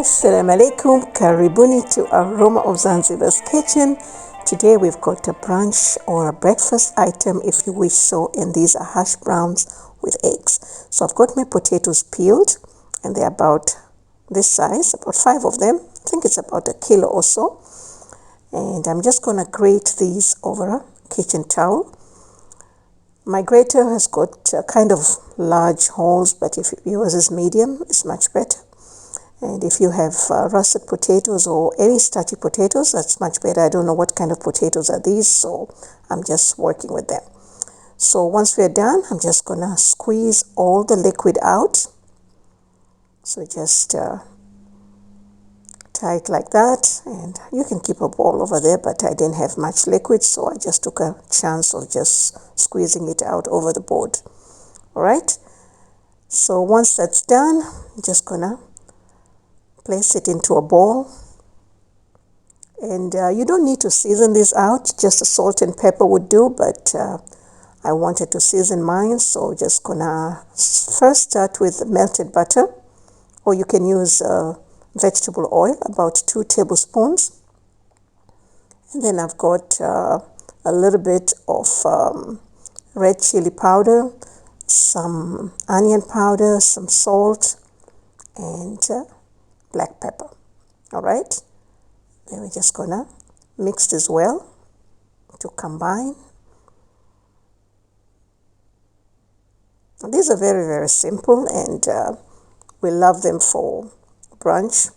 Assalamu alaikum, karibuni to Aroma of Zanzibar's kitchen. Today we've got a brunch or a breakfast item if you wish so, and these are hash browns with eggs. So I've got my potatoes peeled and they're about this size, about 5 of them. I think it's about a kilo or so. And I'm just gonna grate these over a kitchen towel. My grater has got kind of large holes, but if yours is medium, it's much better. And if you have russet potatoes or any starchy potatoes, that's much better. I don't know what kind of potatoes are these, so I'm just working with them. So once we're done, I'm just gonna squeeze all the liquid out. So just tie it like that, and you can keep a ball over there, but I didn't have much liquid, so I just took a chance of just squeezing it out over the board. All right. So once that's done, I'm just gonna place it into a bowl, and you don't need to season this out, just a salt and pepper would do, but I wanted to season mine, so just gonna first start with melted butter, or you can use vegetable oil, about 2 tablespoons, and then I've got a little bit of red chili powder, some onion powder, some salt, and black pepper. All right, then we're just gonna mix this well to combine. These are very, very simple, and we love them for brunch.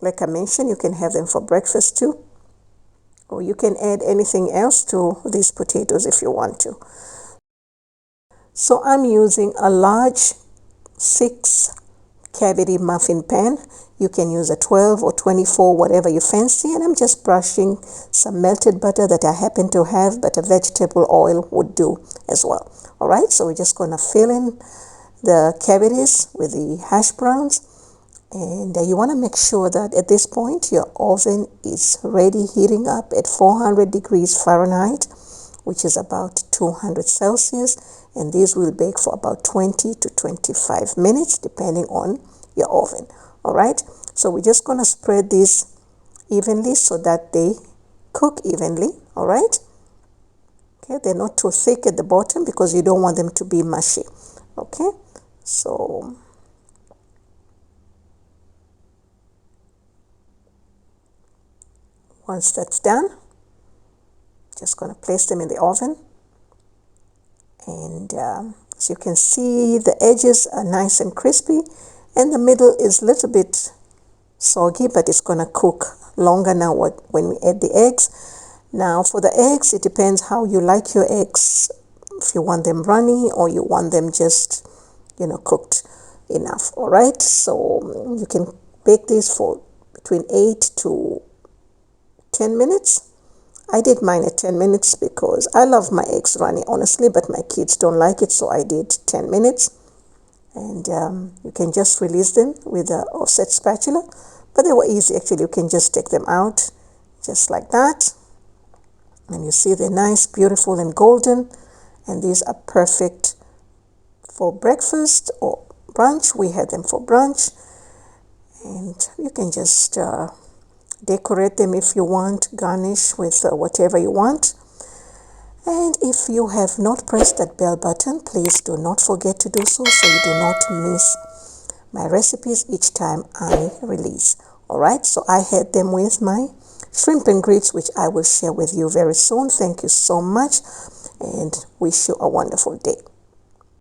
Like I mentioned, you can have them for breakfast too, or you can add anything else to these potatoes if you want to. So I'm using a large 6 cavity muffin pan. You can use a 12 or 24, whatever you fancy, and I'm just brushing some melted butter that I happen to have, but a vegetable oil would do as well. All right, so we're just going to fill in the cavities with the hash browns, and you want to make sure that at this point your oven is ready, heating up at 400 degrees Fahrenheit, which is about 200 Celsius, and these will bake for about 20 to 25 minutes depending on your oven. All right, so we're just going to spread these evenly so that they cook evenly. All right, okay, they're not too thick at the bottom because you don't want them to be mushy. Okay, so once that's done, just going to place them in the oven, and as you can see, the edges are nice and crispy, and the middle is a little bit soggy, but it's going to cook longer now when we add the eggs. Now for the eggs, it depends how you like your eggs, if you want them runny or you want them just, cooked enough. All right, so you can bake these for between 8 to 10 minutes. I did mine at 10 minutes because I love my eggs runny, honestly, but my kids don't like it, so I did 10 minutes. And you can just release them with an offset spatula, but they were easy actually. You can just take them out just like that, and you see they're nice, beautiful, and golden, and these are perfect for breakfast or brunch. We had them for brunch, and you can just decorate them if you want, garnish with whatever you want. And if you have not pressed that bell button, please do not forget to do so you do not miss my recipes each time I release. All right, so I had them with my shrimp and grits, which I will share with you very soon. Thank you so much, and wish you a wonderful day.